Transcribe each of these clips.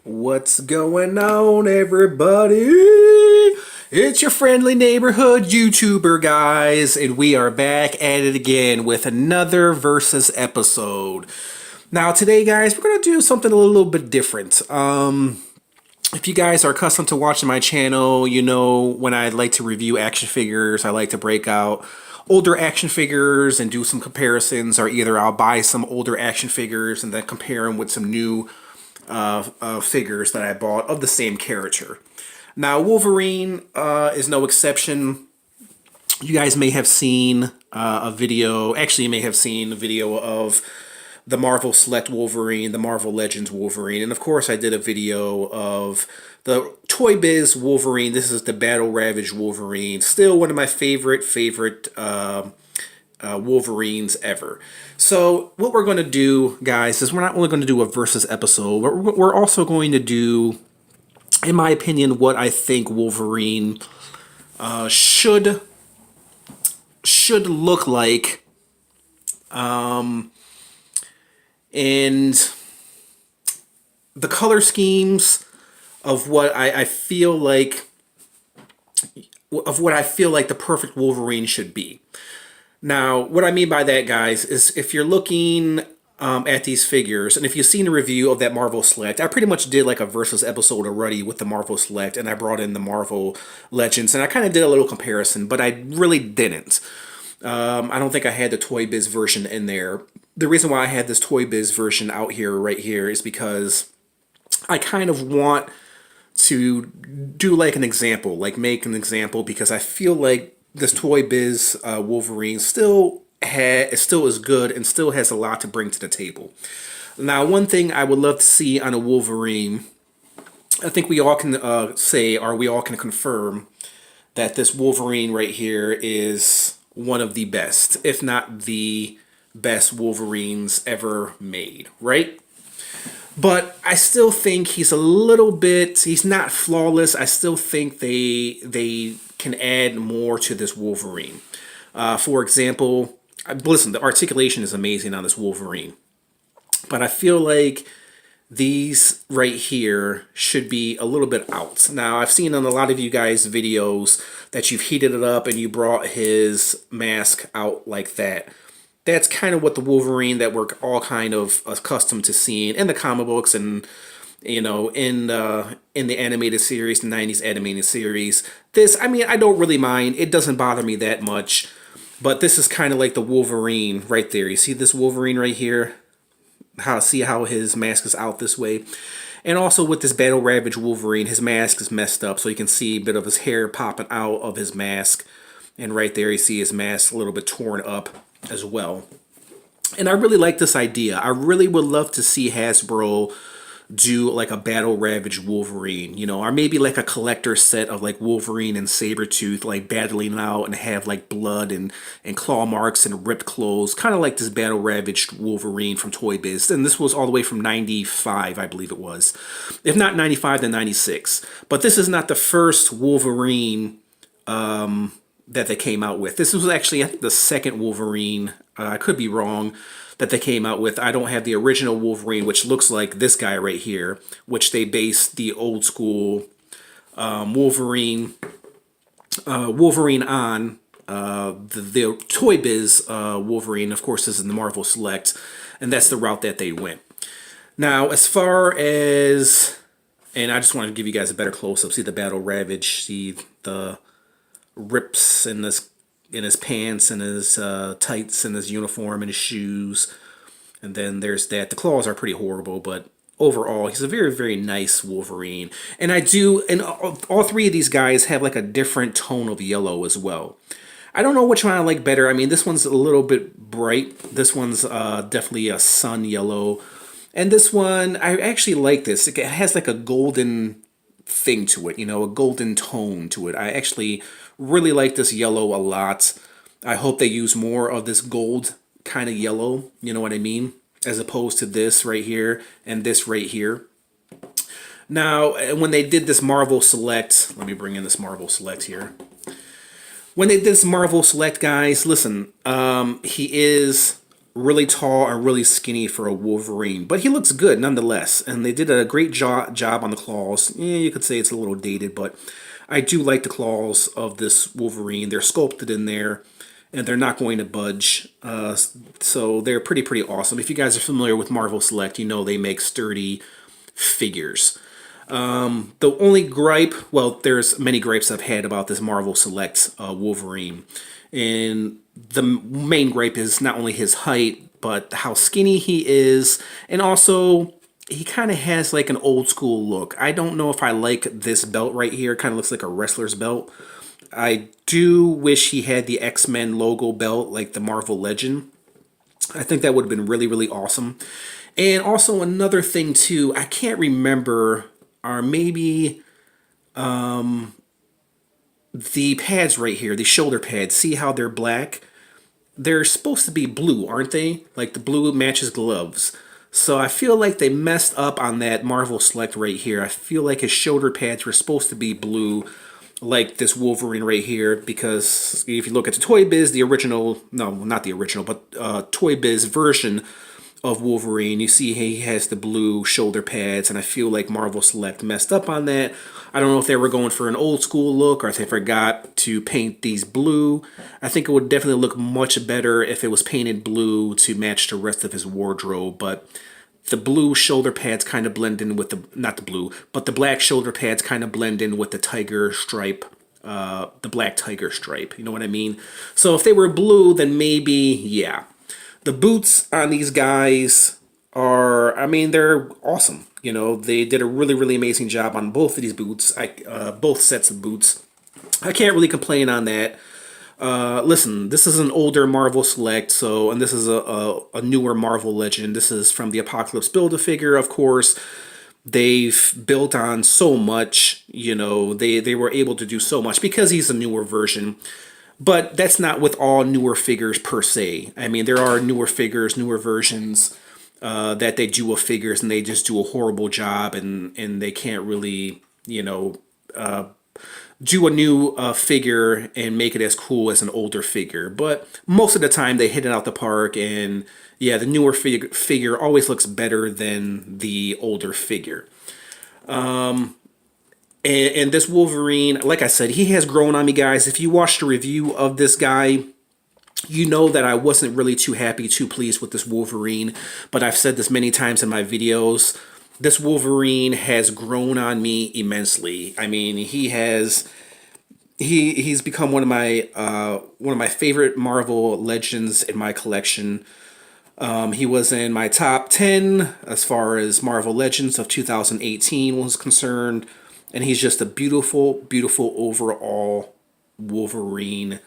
What's going on, everybody? It's your friendly neighborhood YouTuber, guys, and we are back at it again with another Versus episode. Now, today, guys, we're going to do something a little bit different. If you guys are accustomed to watching my channel, you know when I like to review action figures, I like to break out older action figures and do some comparisons, or either I'll buy some older action figures and then compare them with some new figures that I bought of the same character. Now, Wolverine is no exception. You guys may have seen a video, actually you may have seen a video of the Marvel Select Wolverine, the Marvel Legends Wolverine, and of course I did a video of the Toy Biz Wolverine. This is the Battle Ravaged Wolverine, still one of my favorite Wolverines ever. So what we're going to do, guys, is we're not only going to do a versus episode, but we're also going to do, in my opinion, what I think Wolverine should look like, and the color schemes of what I feel like the perfect Wolverine should be. Now, what I mean by that, guys, is if you're looking at these figures, and if you've seen a review of that Marvel Select, I pretty much did like a versus episode already with the Marvel Select, and I brought in the Marvel Legends, and I kind of did a little comparison, but I really didn't. I don't think I had the Toy Biz version in there. The reason why I had this Toy Biz version out here, right here, is because I kind of want to do like an example, like make an example, because I feel like this Toy Biz Wolverine still is good and still has a lot to bring to the table. Now, one thing I would love to see on a Wolverine, I think we all can say, or we all can confirm, that this Wolverine right here is one of the best, if not the best Wolverines ever made, right? But I still think he's he's not flawless. I still think they can add more to this Wolverine. For example, listen, the articulation is amazing on this Wolverine. But I feel like these right here should be a little bit out. Now, I've seen on a lot of you guys' videos that you've heated it up and you brought his mask out like that. That's kind of what the Wolverine that we're all kind of accustomed to seeing in the comic books and, you know, in the animated series, the 90s animated series. This, I mean, I don't really mind. It doesn't bother me that much. But this is kind of like the Wolverine right there. You see this Wolverine right here? See how his mask is out this way? And also with this Battle Ravaged Wolverine, his mask is messed up. So you can see a bit of his hair popping out of his mask. And right there you see his mask a little bit torn up as well. And I really like this idea. I really would love to see Hasbro do like a Battle Ravaged Wolverine, you know, or maybe like a collector set of like Wolverine and Sabretooth like battling out and have like blood and claw marks and ripped clothes, kind of like this Battle Ravaged Wolverine from Toy Biz. And this was all the way from 95, I believe it was. If not 95, then 96. But this is not the first Wolverine that they came out with. This was actually, I think, the second Wolverine. I could be wrong, that they came out with. I don't have the original Wolverine, which looks like this guy right here, which they based the old school Wolverine on. The Toy Biz Wolverine, of course, is in the Marvel Select, and that's the route that they went. Now, as far as, and I just wanted to give you guys a better close-up. See the Battle Ravage, see the rips in his pants and his tights and his uniform and his shoes. And then there's that. The claws are pretty horrible, but overall, he's a very, very nice Wolverine. And all three of these guys have like a different tone of yellow as well. I don't know which one I like better. I mean, this one's a little bit bright. This one's definitely a sun yellow. And this one, I actually like this. It has like a golden thing to it, you know, a golden tone to it. I actually really like this yellow a lot. I hope they use more of this gold kind of yellow, you know what I mean, as opposed to this right here and this right here. Now, when they did this Marvel Select, let me bring in this Marvel Select here. When they did this Marvel Select, guys, listen, he is really tall and really skinny for a Wolverine, but he looks good nonetheless. And they did a great job on the claws. Yeah, you could say it's a little dated, but I do like the claws of this Wolverine. They're sculpted in there, and they're not going to budge. So they're pretty awesome. If you guys are familiar with Marvel Select, you know they make sturdy figures. The only gripe, well, there's many gripes I've had about this Marvel Select Wolverine. And the main gripe is not only his height, but how skinny he is. And also, he kind of has like an old school look. I don't know if I like this belt right here. It kind of looks like a wrestler's belt. I do wish he had the X-Men logo belt like the Marvel Legend. I think that would have been really awesome. And also another thing too, I can't remember, or maybe the pads right here, the shoulder pads, see how they're black? They're supposed to be blue, aren't they? Like the blue matches gloves. So I feel like they messed up on that Marvel Select right here. I feel like his shoulder pads were supposed to be blue, like this Wolverine right here, because if you look at the Toy Biz, the original, no, not the original, but Toy Biz version of Wolverine, you see he has the blue shoulder pads, and I feel like Marvel Select messed up on that. I don't know if they were going for an old school look or if they forgot to paint these blue. I think it would definitely look much better if it was painted blue to match the rest of his wardrobe, but the blue shoulder pads kind of blend in with the, not the blue, but the black shoulder pads kind of blend in with the tiger stripe, the black tiger stripe, you know what I mean? So if they were blue, then maybe, yeah. The boots on these guys are, I mean, they're awesome. You know, they did a really amazing job on both of these boots, both sets of boots. I can't really complain on that. Listen, this is an older Marvel Select, so, and this is a newer Marvel Legend. This is from the Apocalypse Build-A-Figure, of course. They've built on so much, you know, they were able to do so much because he's a newer version. But that's not with all newer figures per se. I mean, there are newer figures, newer versions that they do of figures, and they just do a horrible job, and they can't really, you know, do a new figure and make it as cool as an older figure. But most of the time, they hit it out the park, and yeah, the newer figure always looks better than the older figure. And this Wolverine, like I said, he has grown on me, guys. If you watched a review of this guy, you know that I wasn't really too happy, too pleased with this Wolverine. But I've said this many times in my videos. This Wolverine has grown on me immensely. I mean, he's become one of my favorite Marvel Legends in my collection. He was in my top 10 as far as Marvel Legends of 2018 was concerned. And he's just a beautiful overall Wolverine.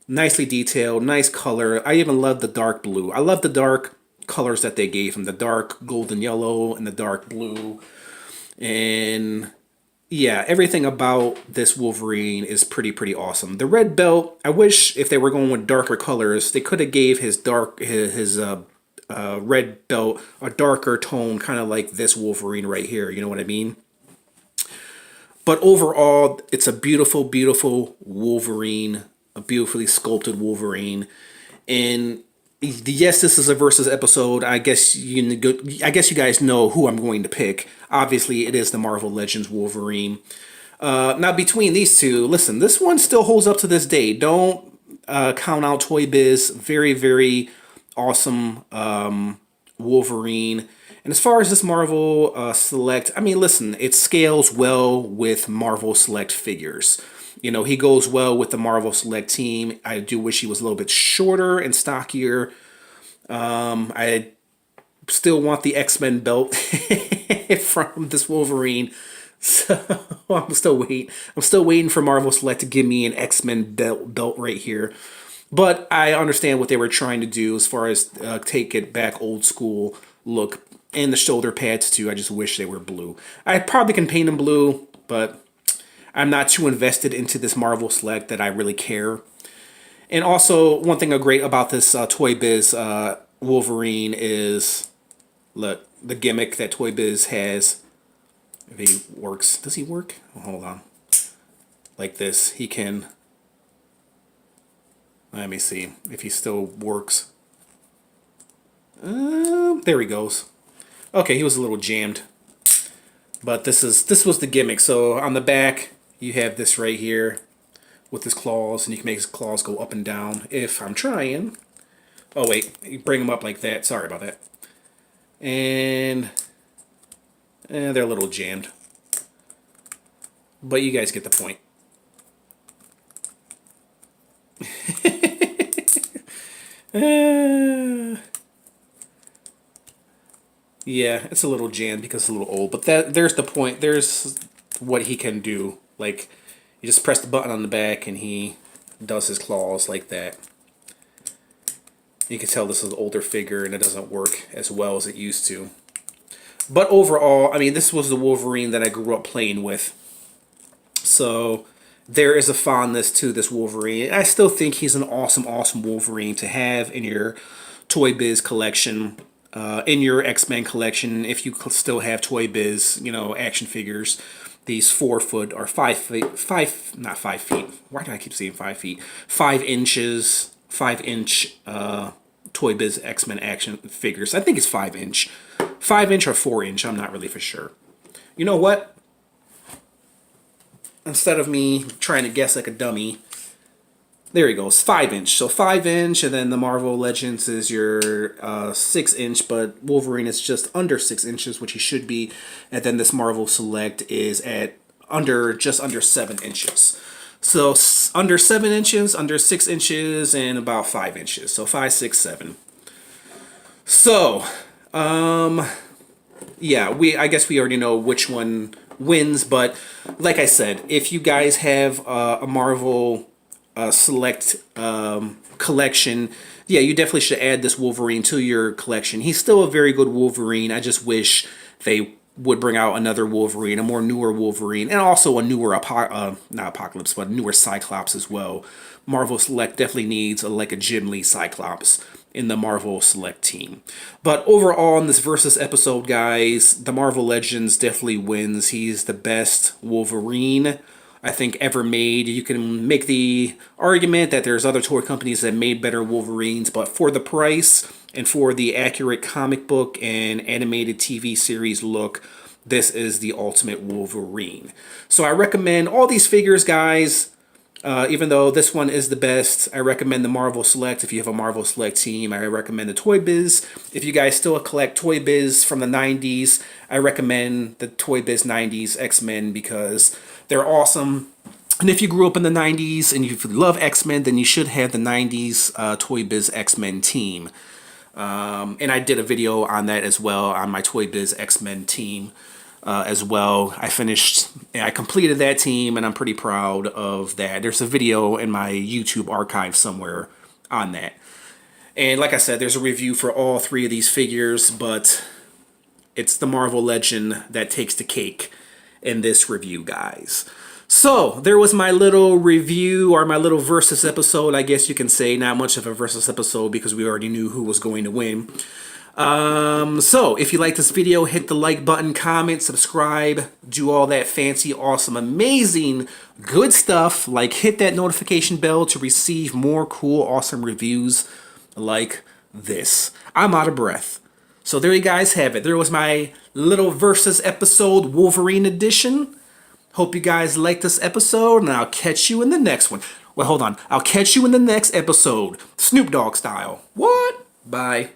Nicely detailed, nice color. I even love the dark blue. I love the dark colors that they gave him. The dark golden yellow and the dark blue. And yeah, everything about this Wolverine is pretty awesome. The red belt, I wish if they were going with darker colors, they could have gave his red belt a darker tone, kind of like this Wolverine right here. You know what I mean? But overall, it's a beautiful Wolverine, a beautifully sculpted Wolverine. And yes, this is a versus episode. I guess you guys know who I'm going to pick. Obviously, it is the Marvel Legends Wolverine. Now, between these two, listen, this one still holds up to this day. Don't count out Toy Biz. Very awesome Wolverine. And as far as this Marvel Select, I mean, listen, it scales well with Marvel Select figures. You know, he goes well with the Marvel Select team. I do wish he was a little bit shorter and stockier. I still want the X-Men belt from this Wolverine. So I'm still waiting. I'm still waiting for Marvel Select to give me an X-Men belt right here. But I understand what they were trying to do as far as take it back old school look. And the shoulder pads too. I just wish they were blue. I probably can paint them blue, but I'm not too invested into this Marvel Select that I really care. And also, one thing great about this Toy Biz Wolverine is, look, the gimmick that Toy Biz has. If he works, does he work? Oh, hold on. Like this, he can. Let me see if he still works. There he goes. Okay, he was a little jammed. But this was the gimmick. So on the back, you have this right here with his claws, and you can make his claws go up and down if I'm trying. Oh wait, you bring them up like that. Sorry about that. And they're a little jammed. But you guys get the point. Yeah, it's a little jammed because it's a little old. But there's the point. There's what he can do. Like, you just press the button on the back and he does his claws like that. You can tell this is an older figure and it doesn't work as well as it used to. But overall, I mean, this was the Wolverine that I grew up playing with. So there is a fondness to this Wolverine. I still think he's an awesome, awesome Wolverine to have in your Toy Biz collection, in your X-Men collection, if you still have Toy Biz, you know, action figures. These 4 foot or 5 feet, not 5 feet. Why do I keep saying 5 feet? 5 inches, 5-inch Toy Biz X-Men action figures. I think it's 5-inch. 5-inch or 4-inch, I'm not really for sure. You know what? Instead of me trying to guess like a dummy, there he goes, 5-inch. So 5-inch, and then the Marvel Legends is your 6-inch, but Wolverine is just under 6 inches, which he should be. And then this Marvel Select is at just under 7 inches. So under 7 inches, under 6 inches, and about 5 inches. So 5, 6, 7. So, yeah, I guess we already know which one wins, but like I said, if you guys have a Marvel Select collection, yeah, you definitely should add this Wolverine to your collection. He's still a very good Wolverine. I just wish they would bring out another Wolverine, a more newer Wolverine, and also a newer not Apocalypse, but a newer Cyclops as well. Marvel Select definitely needs like a Jim Lee Cyclops in the Marvel Select team. But overall in this Versus episode, guys, the Marvel Legends definitely wins. He's the best Wolverine I think ever made. You can make the argument that there's other toy companies that made better Wolverines, but for the price and for the accurate comic book and animated TV series look, this is the ultimate Wolverine. So I recommend all these figures, guys. Even though this one is the best, I recommend the Marvel Select. If you have a Marvel Select team, I recommend the Toy Biz. If you guys still collect Toy Biz from the 90s, I recommend the Toy Biz 90s X-Men because they're awesome. And if you grew up in the 90s and you love X-Men, then you should have the 90s Toy Biz X-Men team. And I did a video on that as well, on my Toy Biz X-Men team. As well. I completed that team and I'm pretty proud of that. There's a video in my YouTube archive somewhere on that. And like I said, there's a review for all 3 of these figures, but it's the Marvel Legend that takes the cake in this review, guys. So there was my little review, or my little Versus episode, I guess you can say. Not much of a Versus episode because we already knew who was going to win. So if you like this video, hit the like button, comment, subscribe, do all that fancy, awesome, amazing, good stuff. Like, hit that notification bell to receive more cool, awesome reviews like this. I'm out of breath. So there you guys have it. There was my little Versus episode, Wolverine edition. Hope you guys liked this episode, and I'll catch you in the next one. Well, hold on. I'll catch you in the next episode, Snoop Dogg style. What? Bye.